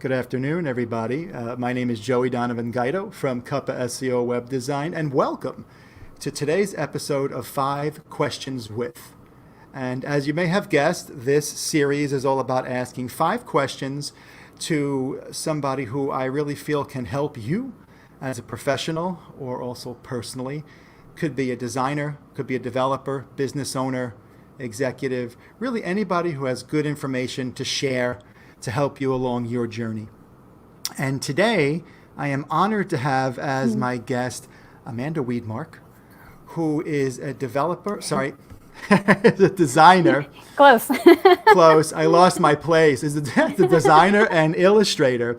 Good afternoon, everybody. My name is Joey Donovan Guido from Cuppa SEO Web Design, and welcome to today's episode of 5 Questions With. And as you may have guessed, this series is all about asking 5 questions to somebody who I really feel can help you as a professional or also personally. Could be a designer, could be a developer, business owner, executive, really anybody who has good information to share to help you along your journey. And today, I am honored to have as my guest Amanda Weedmark, who is a designer. Close. Close. I lost my place. Is the designer and illustrator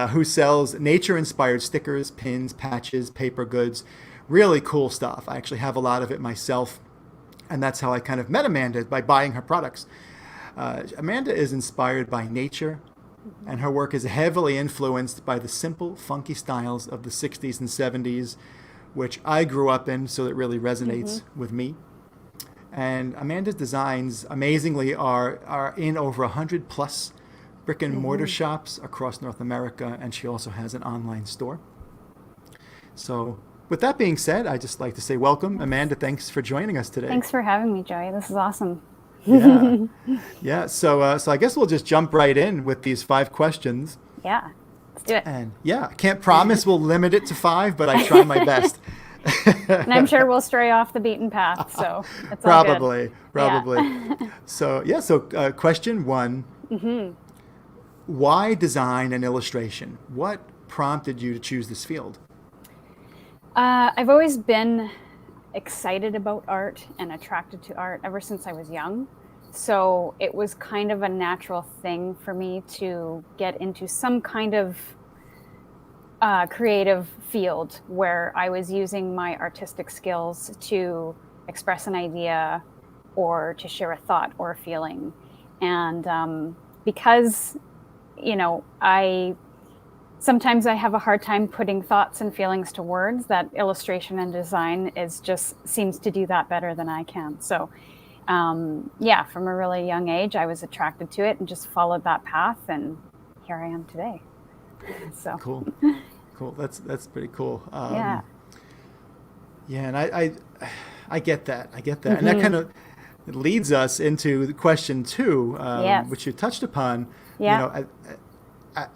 who sells nature-inspired stickers, pins, patches, paper goods, really cool stuff. I actually have a lot of it myself, and that's how I kind of met Amanda, by buying her products. Amanda is inspired by nature, and her work is heavily influenced by the simple, funky styles of the 60s and 70s, which I grew up in, so it really resonates with me. And Amanda's designs, amazingly, are in over 100 plus brick and mortar shops across North America, and she also has an online store. So with that being said, I'd just like to say welcome. Amanda, thanks for joining us today. Thanks for having me, Joey. This is awesome. Yeah. So I guess we'll just jump right in with these 5 questions. Yeah, let's do it. And I can't promise we'll limit it to 5, but I try my best. And I'm sure we'll stray off the beaten path, so it's probably. Yeah. So question 1, why design and illustration? What prompted you to choose this field? I've always been excited about art and attracted to art ever since I was young. So it was kind of a natural thing for me to get into some kind of creative field where I was using my artistic skills to express an idea or to share a thought or a feeling. And because, sometimes I have a hard time putting thoughts and feelings to words, that illustration and design seems to do that better than I can. So from a really young age, I was attracted to it and just followed that path, and here I am today. So Cool. That's pretty cool. Yeah. And I get that. And that kind of leads us into question 2, Yes. which you touched upon. Yeah.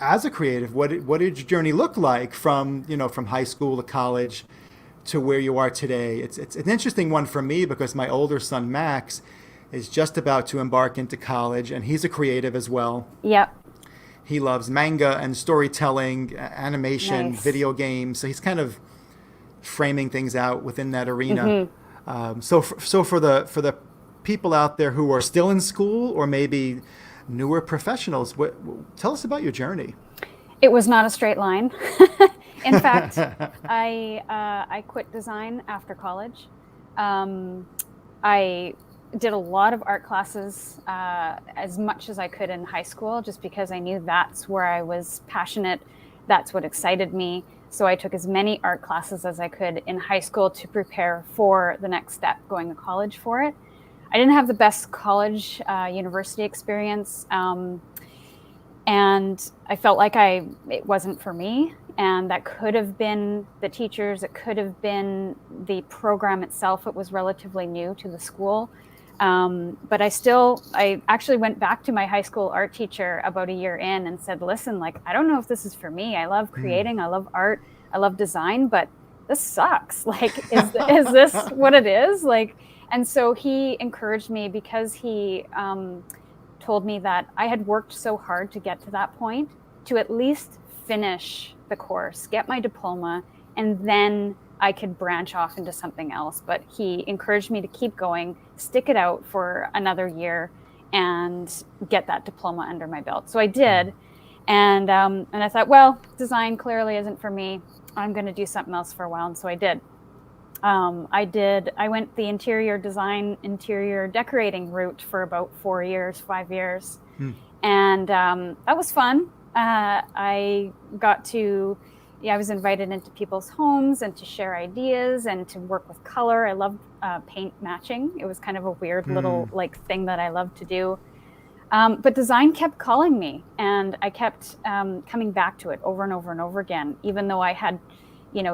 As a creative, what did your journey look like from high school to college to where you are today? It's an interesting one for me because my older son Max is just about to embark into college, and he's a creative as well. Yep. He loves manga and storytelling, animation, Nice. video games. So he's kind of framing things out within that arena. So for the people out there who are still in school or maybe newer professionals, tell us about your journey. It was not a straight line. In fact, I quit design after college. I did a lot of art classes, as much as I could in high school, just because I knew that's where I was passionate. That's what excited me. So I took as many art classes as I could in high school to prepare for the next step, going to college for it. I didn't have the best college, university experience, and I felt like it wasn't for me. And that could have been the teachers, it could have been the program itself. It was relatively new to the school. But I actually went back to my high school art teacher about a year in and said, listen, I don't know if this is for me. I love creating, I love art, I love design, but this sucks. Is this what it is? And so he encouraged me because he told me that I had worked so hard to get to that point, to at least finish the course, get my diploma, and then I could branch off into something else. But he encouraged me to keep going, stick it out for another year, and get that diploma under my belt. So I did. And I thought, well, design clearly isn't for me. I'm going to do something else for a while. And so I did. I went the interior design, interior decorating route for about 5 years. And that was fun. I was invited into people's homes and to share ideas and to work with color. I loved paint matching. It was kind of a weird little thing that I loved to do. But design kept calling me, and I kept coming back to it over and over and over again, even though I had,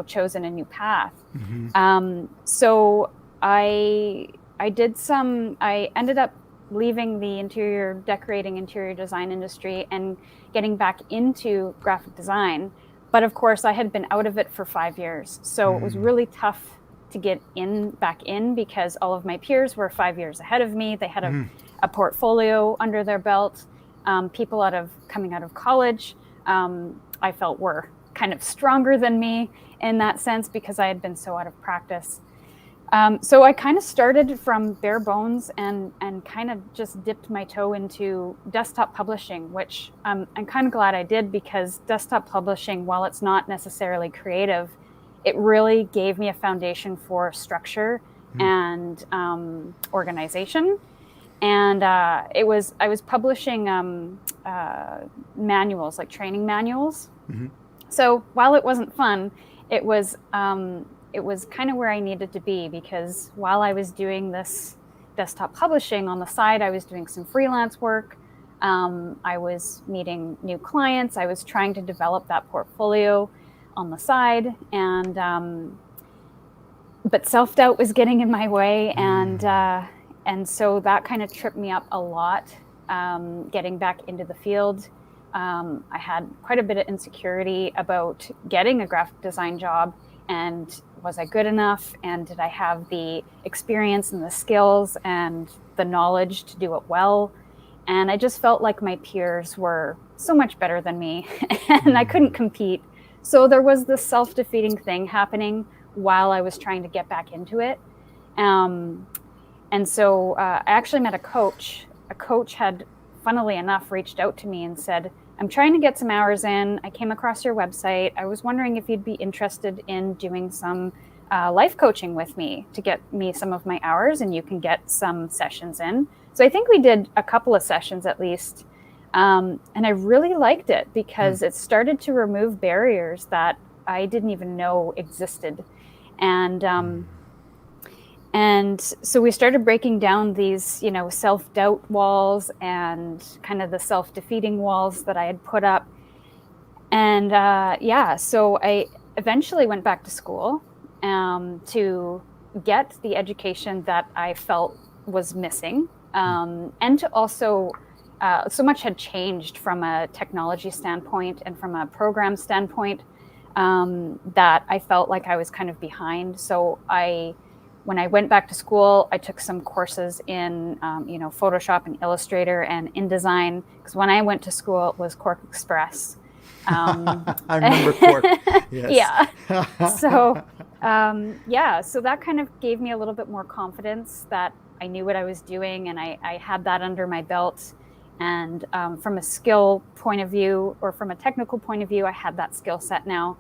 chosen a new path. So I ended up leaving the interior design industry and getting back into graphic design. But of course, I had been out of it for 5 years. So it was really tough to get back in, because all of my peers were 5 years ahead of me. They had a portfolio under their belt. People coming out of college, I felt were kind of stronger than me in that sense, because I had been so out of practice. So I kind of started from bare bones and kind of just dipped my toe into desktop publishing, which I'm kind of glad I did, because desktop publishing, while it's not necessarily creative, it really gave me a foundation for structure and organization. And I was publishing manuals, like training manuals. So while it wasn't fun, it was kind of where I needed to be, because while I was doing this desktop publishing on the side, I was doing some freelance work. I was meeting new clients. I was trying to develop that portfolio on the side, but self-doubt was getting in my way, and so that kind of tripped me up a lot. Getting back into the field, I had quite a bit of insecurity about getting a graphic design job, and was I good enough, and did I have the experience and the skills and the knowledge to do it well? And I just felt like my peers were so much better than me, and I couldn't compete. So there was this self-defeating thing happening while I was trying to get back into it. And so I actually met a coach. A coach had, funnily enough, reached out to me and said, I'm trying to get some hours in. I came across your website. I was wondering if you'd be interested in doing some life coaching with me to get me some of my hours, and you can get some sessions in. So I think we did a couple of sessions at least. And I really liked it, because it started to remove barriers that I didn't even know existed. And so we started breaking down these, self-doubt walls and kind of the self-defeating walls that I had put up. And so I eventually went back to school to get the education that I felt was missing. And to also, so much had changed from a technology standpoint and from a program standpoint that I felt like I was kind of behind. So when I went back to school, I took some courses in, Photoshop and Illustrator and InDesign, because when I went to school, it was Cork Express. I remember Cork. Yes. Yeah. So that kind of gave me a little bit more confidence that I knew what I was doing, and I had that under my belt. And from a skill point of view, or from a technical point of view, I had that skill set now.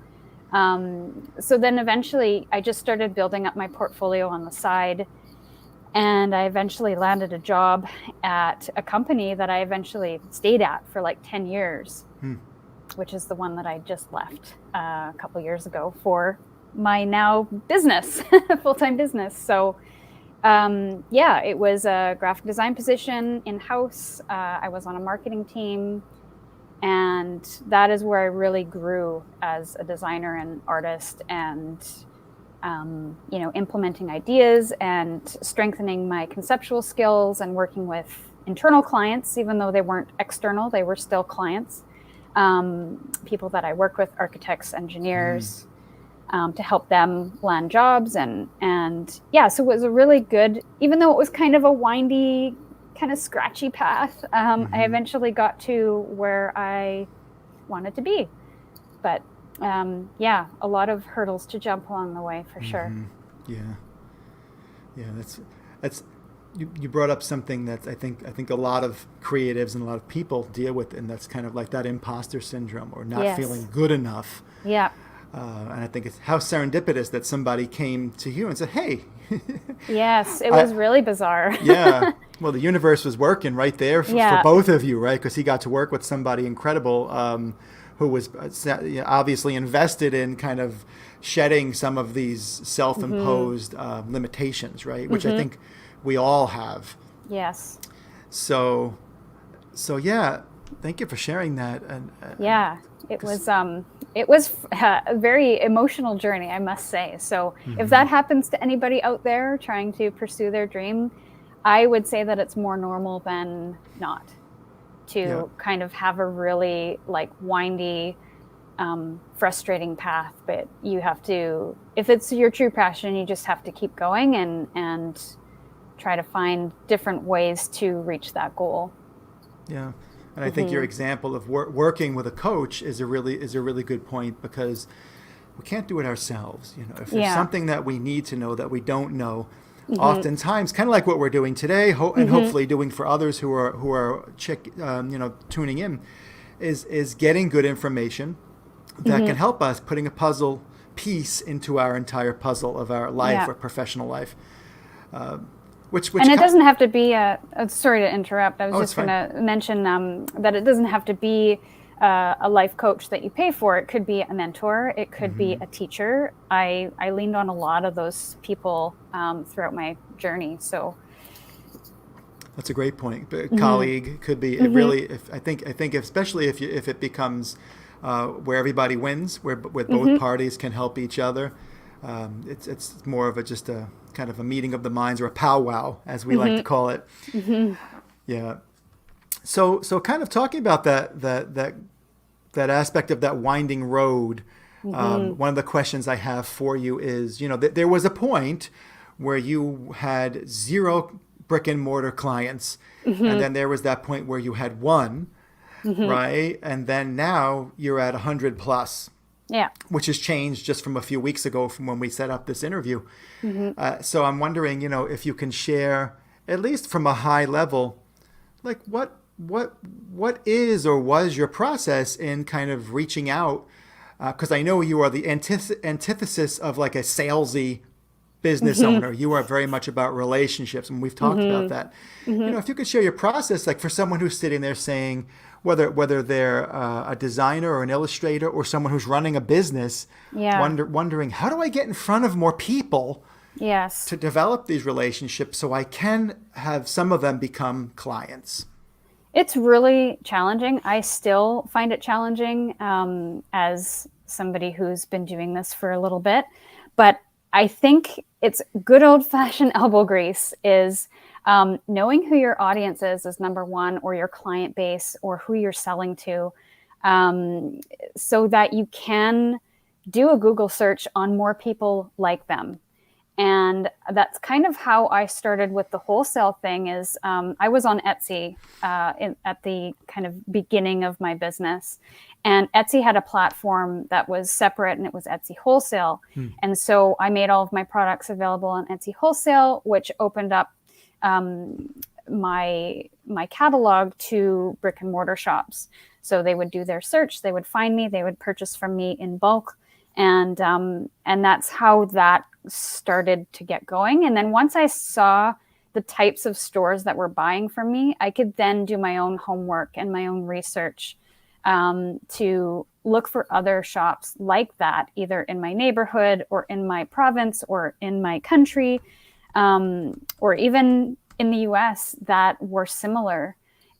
So then eventually I just started building up my portfolio on the side, and I eventually landed a job at a company that I eventually stayed at for like 10 years, which is the one that I just left a couple years ago for my now business, full-time business. So it was a graphic design position in-house. I was on a marketing team. And that is where I really grew as a designer and artist, and, implementing ideas and strengthening my conceptual skills and working with internal clients, even though they weren't external, they were still clients. People that I worked with, architects, engineers, to help them land jobs. So it was a really good, even though it was kind of a windy, kind of scratchy path, I eventually got to where I wanted to be. But a lot of hurdles to jump along the way, for sure. Yeah, that's you brought up something that I think a lot of creatives and a lot of people deal with, and that's kind of like that imposter syndrome, or not feeling good enough. Yeah. And I think it's how serendipitous that somebody came to you and said, hey. Yes, it was really bizarre. Yeah. Well, the universe was working right there for both of you, right? Because he got to work with somebody incredible who was obviously invested in kind of shedding some of these self-imposed limitations, right? Which I think we all have. Yes. So So yeah, thank you for sharing that. And Yeah, it was a very emotional journey, I must say. So if hmm that happens to anybody out there trying to pursue their dream, I would say that it's more normal than not yeah, to kind of have a really like windy, frustrating path. But you have to, if it's your true passion, you just have to keep going and try to find different ways to reach that goal. yeah. And I think your Hmm. example of working with a coach is a really good point, because we can't do it ourselves. You know, if there's Yeah. something that we need to know that we don't know, Hmm. oftentimes, kind of like what we're doing today, and Hmm. hopefully doing for others who are tuning in, is getting good information that Hmm. can help us putting a puzzle piece into our entire puzzle of our life Yeah. or professional life. And Which it doesn't have to be sorry to interrupt. I was oh, it's just going fine. to mention that it doesn't have to be a life coach that you pay for. It could be a mentor. It could be hmm a teacher. I leaned on a lot of those people throughout my journey. So, That's a great point. But a hmm. colleague could be it Hmm. really. If I think especially if it becomes where everybody wins, where both Hmm. parties can help each other. It's more of a just a kind of a meeting of the minds, or a powwow, as we like to Hmm. call it. Hmm. Yeah. So kind of talking about that aspect of that winding road. Hmm. One of the questions I have for you is, there was a point where you had zero brick and mortar clients, and Hmm. then there was that point where you had one, Hmm. right? And then now you're at 100 plus, Yeah. which has changed just from a few weeks ago from when we set up this interview. Hmm. So I'm wondering, if you can share, at least from a high level, like what is or was your process in kind of reaching out, because I know you are the antithesis of like a salesy business Hmm. owner. You are very much about relationships, and we've talked about Hmm. that. Hmm. If you could share your process, like for someone who's sitting there saying, whether they're a designer or an illustrator, or someone who's running a business, Yeah. wondering, how do I get in front of more people Yes. to develop these relationships so I can have some of them become clients? It's really challenging. I still find it challenging as somebody who's been doing this for a little bit. But I think it's good old fashioned elbow grease is knowing who your audience is number one, or your client base, or who you're selling to, um, so that you can do a Google search on more people like them. And that's kind of how I started with the wholesale thing. Is I was on Etsy at the kind of beginning of my business, and Etsy had a platform that was separate, and it was Etsy Wholesale. Hmm. And so I made all of my products available on Etsy Wholesale, which opened up um, my catalog to brick and mortar shops. So they would do their search, they would find me, they would purchase from me in bulk, and that's how that started to get going. And then once I saw the types of stores that were buying from me, I could then do my own homework and my own research to look for other shops like that, either in my neighborhood or in my province or in my country, or even in the US that were similar.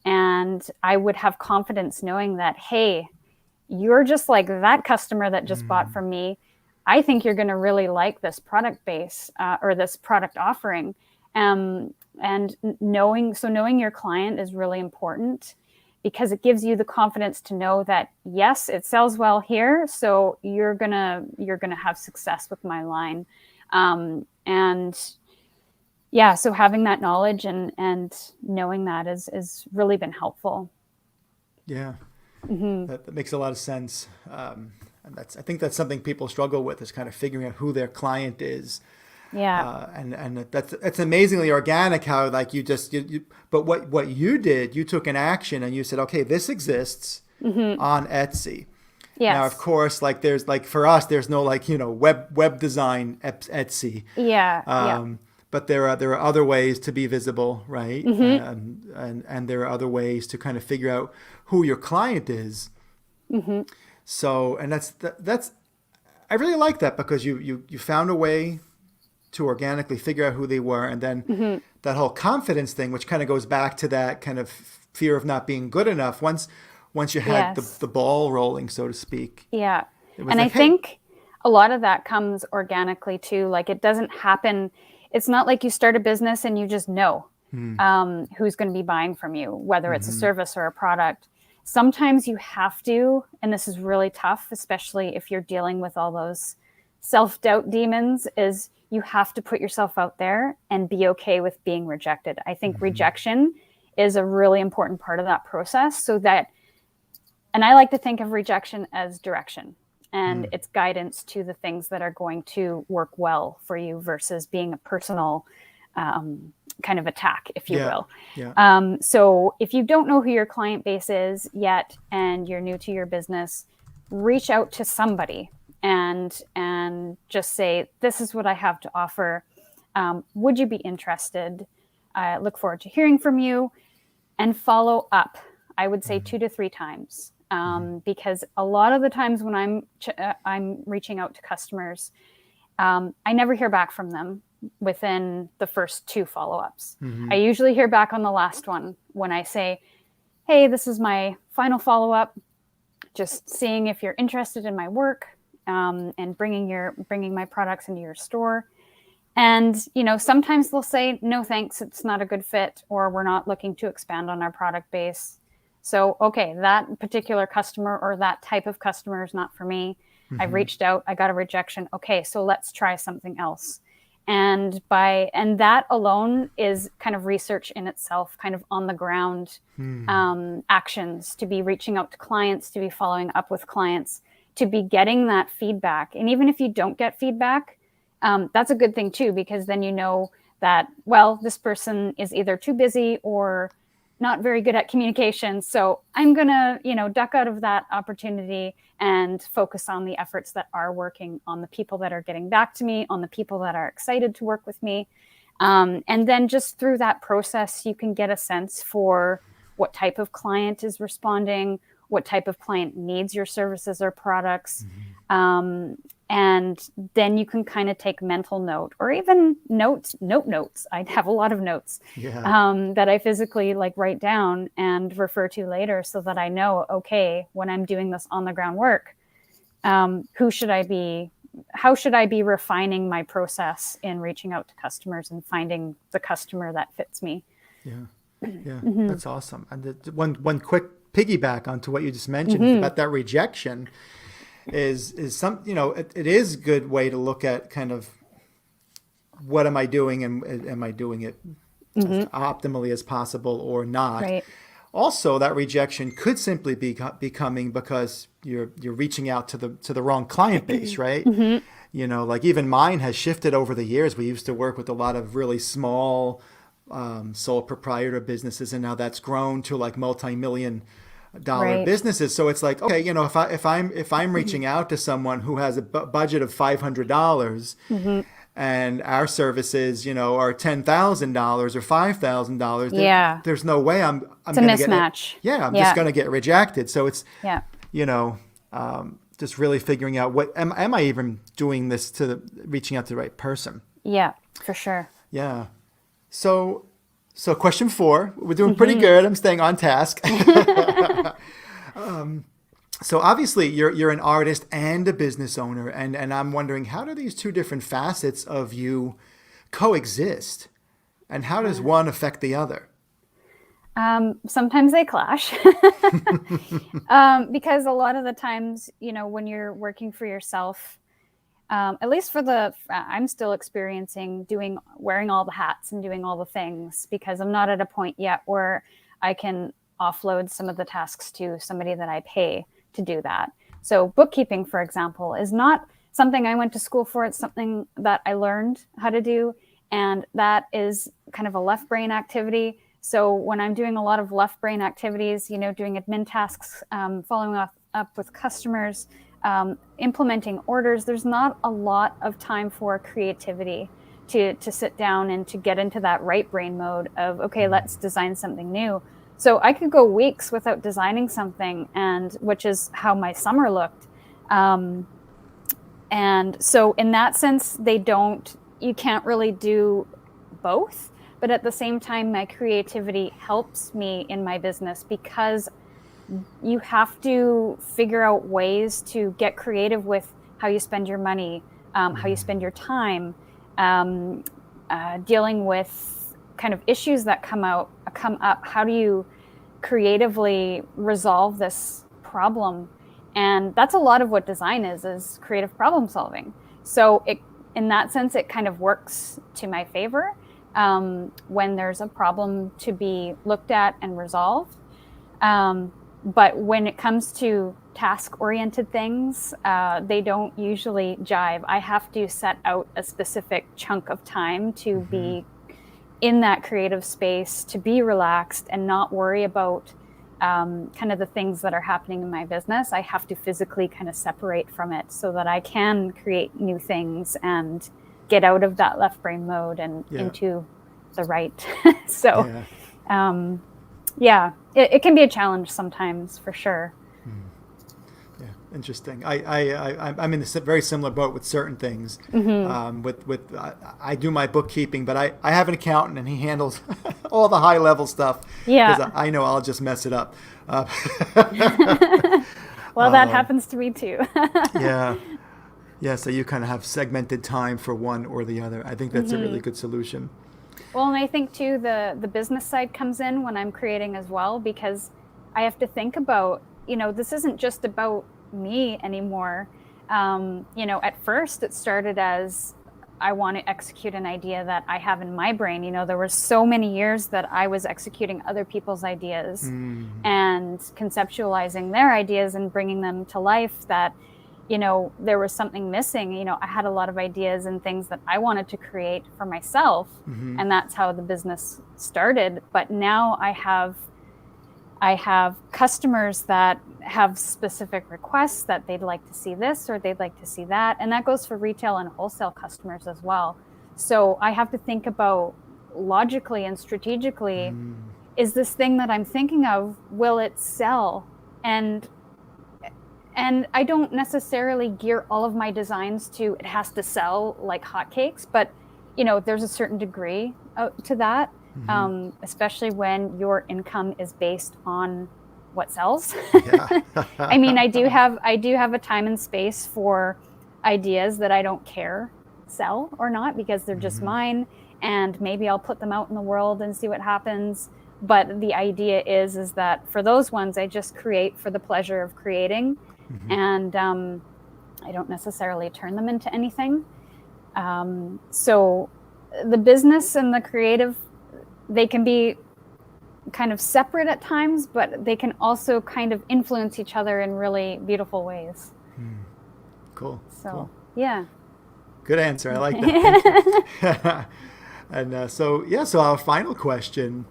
And I would have confidence knowing that, hey, you're just like that customer that just bought Mm. from me. I think you're going to really like this product base or this product offering. And knowing your client is really important, because it gives you the confidence to know that yes, it sells well here, so you're gonna have success with my line. And yeah, so having that knowledge and knowing that is really been helpful. Yeah, Hmm. that makes a lot of sense. And I think that's something people struggle with, is kind of figuring out who their client is. Yeah. And that's amazingly organic, how like but what you did, you took an action and you said, okay, this exists Hmm. on Etsy. Now, of Yes. course, like there's like for us, there's no like web design Etsy, Yeah. Yeah. but there are other ways to be visible, right? Hmm. And there are other ways to kind of figure out who your client is. Hmm. So, and that's I really like that, because you found a way to organically figure out who they were, and then Hmm. that whole confidence thing, which kind of goes back to that kind of fear of not being good enough. Once you had Yes. the ball rolling, so to speak, Yeah. it was And I like, hey, think a lot of that comes organically too. Like it doesn't happen. It's not like you start a business and you just know who's going to be buying from you, whether it's a service or a product. Sometimes you have to, and this is really tough, especially if you're dealing with all those self-doubt demons, is you have to put yourself out there and be okay with being rejected. I think rejection is a really important part of that process, so that, and I like to think of rejection as direction, and it's guidance to the things that are going to work well for you versus being a personal kind of attack, if you will. Yeah. So if you don't know who your client base is yet and you're new to your business, reach out to somebody and just say, this is what I have to offer. Would you be interested? I look forward to hearing from you, and follow up. I would say 2 to 3 times. Because a lot of the times when I'm reaching out to customers, I never hear back from them within the first 2 follow-ups. I usually hear back on the last one when I say, hey, this is my final follow-up, just seeing if you're interested in my work, and bringing my products into your store. And, sometimes they'll say, no, thanks, it's not a good fit, or we're not looking to expand on our product base. So, okay, that particular customer or that type of customer is not for me. I've reached out, I got a rejection. Okay, so let's try something else. And that alone is kind of research in itself, kind of on the ground actions, to be reaching out to clients, to be following up with clients, to be getting that feedback. And even if you don't get feedback, that's a good thing too, because then you know that, well, this person is either too busy or not very good at communication. So I'm going to, duck out of that opportunity and focus on the efforts that are working, on the people that are getting back to me, on the people that are excited to work with me. And then just through that process, you can get a sense for what type of client is responding, what type of client needs your services or products. And then you can kind of take mental note, or even notes. I have a lot of notes that I physically write down and refer to later, so that I know, okay, when I'm doing this on the ground work, how should I be refining my process in reaching out to customers and finding the customer that fits me. Yeah, that's awesome. And one quick piggyback onto what you just mentioned about that rejection is some, it is a good way to look at kind of, what am I doing, and am I doing it as optimally as possible or not? Right. Also, that rejection could simply be coming because you're reaching out to the wrong client base, right? Even mine has shifted over the years. We used to work with a lot of really small sole proprietor businesses, and now that's grown to multi-million dollar businesses. So it's like, okay, if I'm reaching out to someone who has a budget of $500 and our services, are $10,000 or $5,000, there's no way I'm it's a mismatch. I'm just going to get rejected. So it's just really figuring out, what am I even doing this reaching out to the right person? Yeah, for sure. Yeah. So question 4, we're doing pretty good. I'm staying on task. So obviously you're an artist and a business owner, and I'm wondering, how do these 2 different facets of you coexist, and how does one affect the other? Sometimes they clash because a lot of the times, when you're working for yourself, at least I'm still experiencing wearing all the hats and doing all the things, because I'm not at a point yet where I can offload some of the tasks to somebody that I pay to do that. So bookkeeping, for example, is not something I went to school for. It's something that I learned how to do. And that is kind of a left brain activity. So when I'm doing a lot of left brain activities, doing admin tasks, following up with customers, implementing orders, there's not a lot of time for creativity to sit down and to get into that right brain mode of, okay, let's design something new. So I could go weeks without designing something, which is how my summer looked. And so in that sense, you can't really do both. but at the same time, my creativity helps me in my business, because you have to figure out ways to get creative with how you spend your money, how you spend your time, dealing with kind of issues that come up. How do you creatively resolve this problem? And that's a lot of what design is creative problem solving. So in that sense, it kind of works to my favor when there's a problem to be looked at and resolved. But when it comes to task-oriented things, they don't usually jive. I have to set out a specific chunk of time to be in that creative space, to be relaxed and not worry about kind of the things that are happening in my business. I have to physically kind of separate from it so that I can create new things and get out of that left brain mode and into the right. So, it can be a challenge sometimes, for sure. Yeah, interesting. I'm in a very similar boat with certain things. I do my bookkeeping, but I have an accountant and he handles all the high level stuff. Yeah, because I know I'll just mess it up. Well, that happens to me too. Yeah. So you kind of have segmented time for one or the other. I think that's a really good solution. Well, and I think too the business side comes in when I'm creating as well, because I have to think about, this isn't just about me anymore. At first it started as I want to execute an idea that I have in my brain. There were so many years that I was executing other people's ideas and conceptualizing their ideas and bringing them to life, that there was something missing. I had a lot of ideas and things that I wanted to create for myself, and that's how the business started. But now I have customers that have specific requests that they'd like to see this or they'd like to see that, and that goes for retail and wholesale customers as well. So I have to think about logically and strategically, is this thing that I'm thinking of, will it sell? And I don't necessarily gear all of my designs to it has to sell like hotcakes, but there's a certain degree to that, especially when your income is based on what sells. I mean, I do have a time and space for ideas that I don't care sell or not, because they're just mine, and maybe I'll put them out in the world and see what happens. But the idea is that for those ones, I just create for the pleasure of creating. And I don't necessarily turn them into anything. So the business and the creative, they can be kind of separate at times, but they can also kind of influence each other in really beautiful ways. Cool. So, cool. Yeah. Good answer. I like that. And so our final question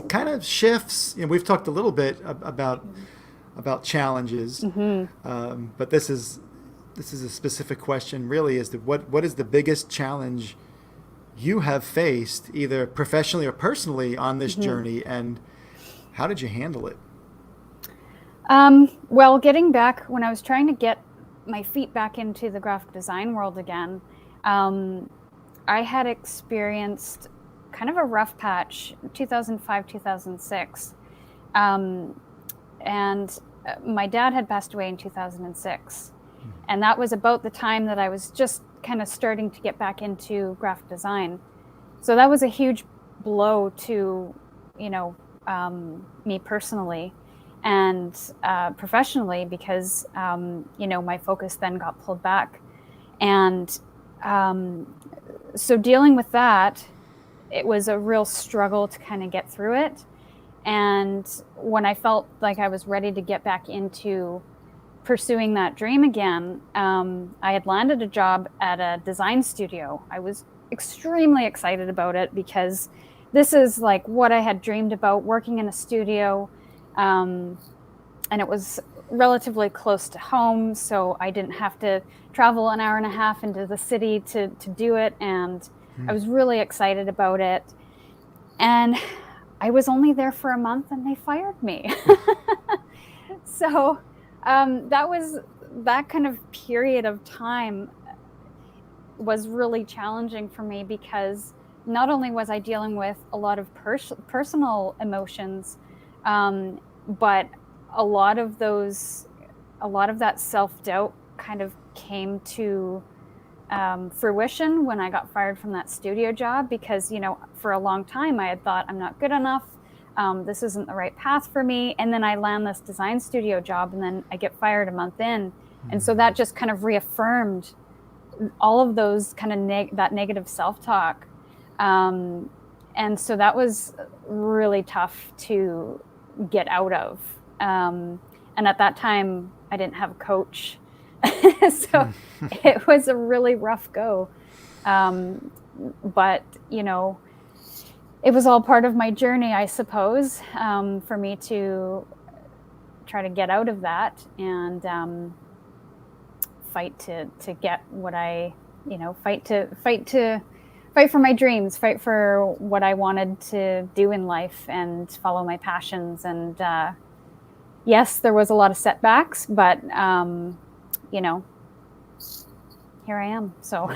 kind of shifts. We've talked a little bit about challenges, but this is a specific question. Really, is that what is the biggest challenge you have faced, either professionally or personally, on this journey, and how did you handle it? Well, getting back when I was trying to get my feet back into the graphic design world again, I had experienced kind of a rough patch, 2005, 2006. And my dad had passed away in 2006. And that was about the time that I was just kind of starting to get back into graphic design. So that was a huge blow to, me personally and professionally, because, my focus then got pulled back. And so dealing with that, it was a real struggle to kind of get through it. And when I felt like I was ready to get back into pursuing that dream again, I had landed a job at a design studio. I was extremely excited about it, because this is like what I had dreamed about, working in a studio. And it was relatively close to home, so I didn't have to travel an hour and a half into the city to do it. And I was really excited about it. And I was only there for a month and they fired me. So that kind of period of time was really challenging for me, because not only was I dealing with a lot of personal emotions, but a lot of that self-doubt kind of came to fruition when I got fired from that studio job, because, for a long time I had thought, I'm not good enough. This isn't the right path for me. And then I land this design studio job, and then I get fired a month in. And so that just kind of reaffirmed all of those kind of that negative self-talk. And so that was really tough to get out of. And at that time I didn't have a coach. So it was a really rough go. But, it was all part of my journey, I suppose, for me to try to get out of that and fight to get what I, fight for my dreams, fight for what I wanted to do in life and follow my passions. And yes, there was a lot of setbacks, but, here I am. So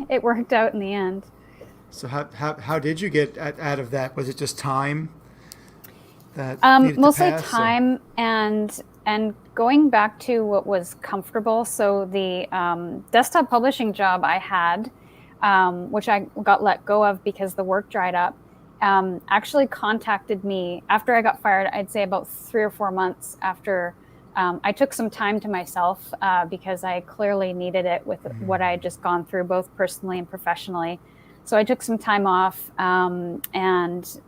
it worked out in the end. So how did you get out of that? Was it just time that needed mostly to pass, time and going back to what was comfortable. So the desktop publishing job I had, which I got let go of because the work dried up, actually contacted me after I got fired. I'd say about 3 or 4 months after. I took some time to myself because I clearly needed it with what I had just gone through, both personally and professionally. So I took some time off, and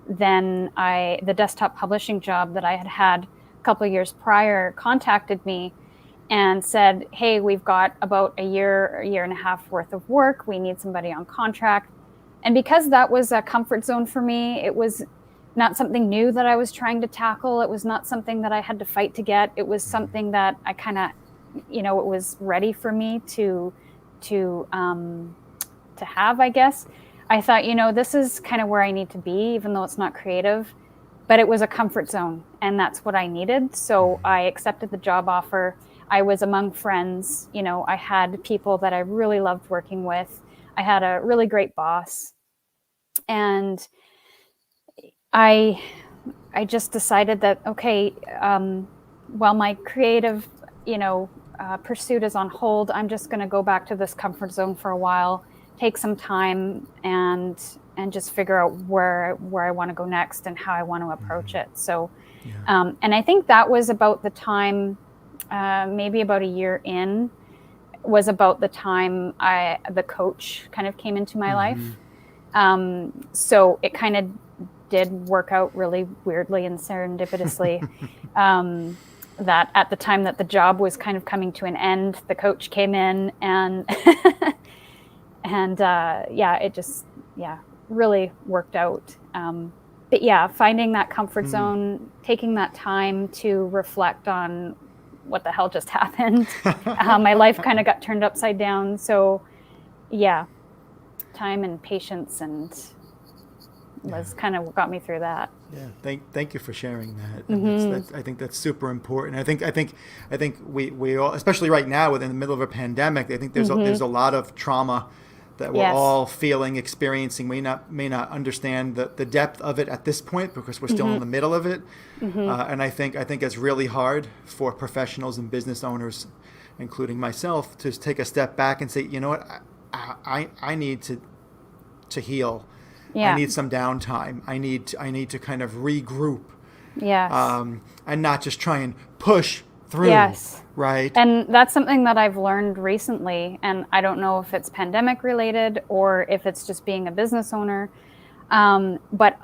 then the desktop publishing job that I had a couple of years prior contacted me and said, hey, we've got about a year and a half worth of work. We need somebody on contract. And because that was a comfort zone for me, it was not something new that I was trying to tackle. It was not something that I had to fight to get. It was something that I kind of, it was ready for me to have, I guess. I thought, this is kind of where I need to be, even though it's not creative, but it was a comfort zone and that's what I needed. So I accepted the job offer. I was among friends. I had people that I really loved working with. I had a really great boss, and I just decided that, okay, while my creative, pursuit is on hold, I'm just going to go back to this comfort zone for a while, take some time and just figure out where I want to go next and how I want to approach it. So, and I think that was about the time, maybe about a year in, was about the time the coach kind of came into my life. So it kind of did work out really weirdly and serendipitously. That at the time that the job was kind of coming to an end, the coach came in and it just really worked out. But finding that comfort zone, taking that time to reflect on what the hell just happened. My life kind of got turned upside down. So time and patience and was kind of got me through that. Yeah, thank you for sharing that. And I think that's super important. I think we all, especially right now within the middle of a pandemic, I think there's a lot of trauma that we're all feeling, experiencing. We may not understand the depth of it at this point because we're still in the middle of it. And I think it's really hard for professionals and business owners, including myself, to take a step back and say, you know what, I need to heal. I need some downtime. I need to kind of regroup. And not just try and push through. Right. And that's something that I've learned recently. And I don't know if it's pandemic related or if it's just being a business owner. But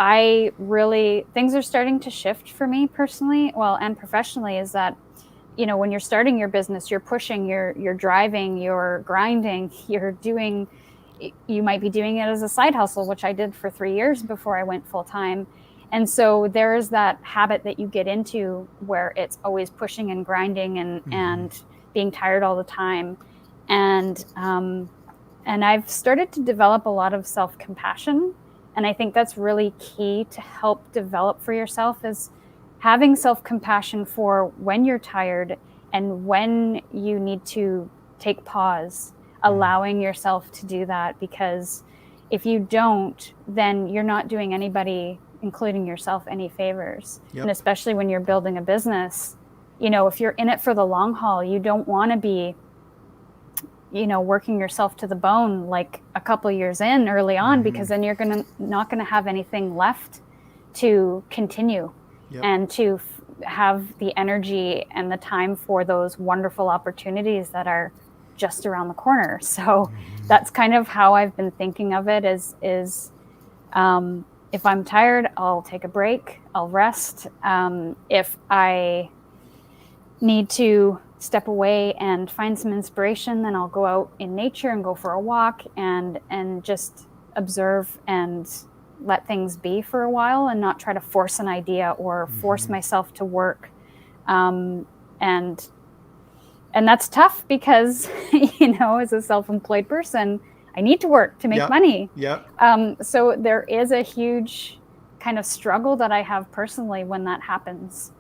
things are starting to shift for me personally, and professionally, is that, when you're starting your business, you're pushing, you're driving, you're grinding, you might be doing it as a side hustle, which I did for 3 years before I went full time. And so there is that habit that you get into where it's always pushing and grinding and being tired all the time. And I've started to develop a lot of self-compassion. And I think that's really key to help develop for yourself, is having self-compassion for when you're tired and when you need to take pause, allowing yourself to do that, because if you don't, then you're not doing anybody, including yourself, any favors. Yep. And especially when you're building a business, you know, if you're in it for the long haul, you don't want to be, you know, working yourself to the bone like a couple years in early on, because then you're not going to have anything left to continue and to have the energy and the time for those wonderful opportunities that are just around the corner. So that's kind of how I've been thinking of it, is if I'm tired, I'll take a break, I'll rest. If I need to step away and find some inspiration, then I'll go out in nature and go for a walk and just observe and let things be for a while, and not try to force an idea or force myself to work. And that's tough because, you know, as a self-employed person, I need to work to make money. So there is a huge kind of struggle that I have personally when that happens.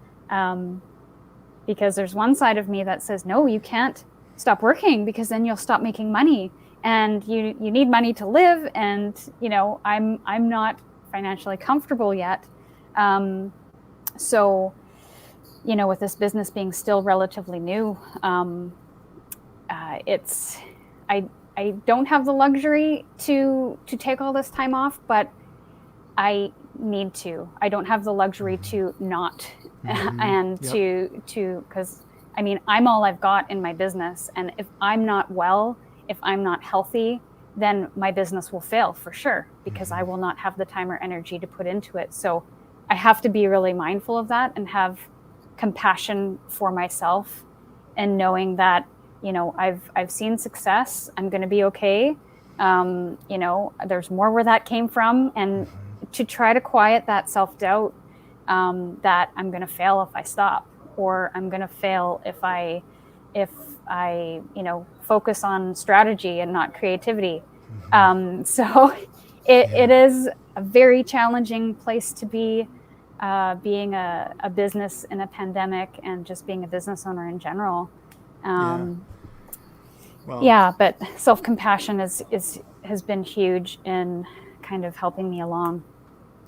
Because there's one side of me that says, no, you can't stop working, because then you'll stop making money, and you need money to live. And, you know, I'm not financially comfortable yet. So, you know, with this business being still relatively new, I don't have the luxury to take all this time off, but I need to. I don't have the luxury to not, and to because I mean, I'm all I've got in my business, and if I'm not well, if I'm not healthy, then my business will fail for sure, because I will not have the time or energy to put into it. So I have to be really mindful of that and have compassion for myself, and knowing that, you know, I've seen success. I'm going to be okay. You know, there's more where that came from, and to try to quiet that self-doubt, that I'm going to fail if I stop, or I'm going to fail if I, you know, focus on strategy and not creativity. So it is a very challenging place to be, being a business in a pandemic, and just being a business owner in general. But self-compassion has been huge in kind of helping me along.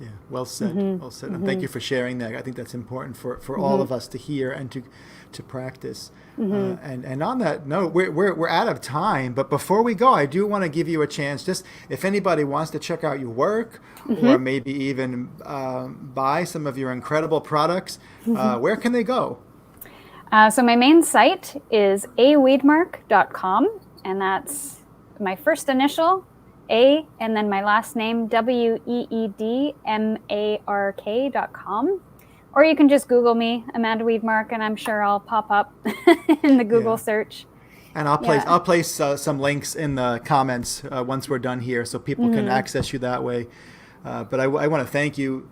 Yeah, well said. Well said. And thank you for sharing that. I think that's important for all of us to hear and to practice. And on that note, we're out of time. But before we go, I do want to give you a chance. Just if anybody wants to check out your work, or maybe even buy some of your incredible products, where can they go? So my main site is aweedmark.com, and that's my first initial, A, and then my last name, WEEDMARK.com. Or you can just Google me, Amanda Weedmark, and I'm sure I'll pop up in the Google search. And I'll place some links in the comments once we're done here, so people can access you that way. But I want to thank you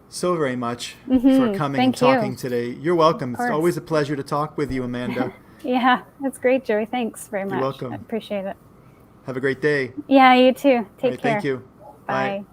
so very much for coming and talking today. You're welcome. It's always a pleasure to talk with you, Amanda. Yeah, that's great, Joey. Thanks very much. You're welcome. I appreciate it. Have a great day. Yeah, you too. Take care. Thank you. Bye.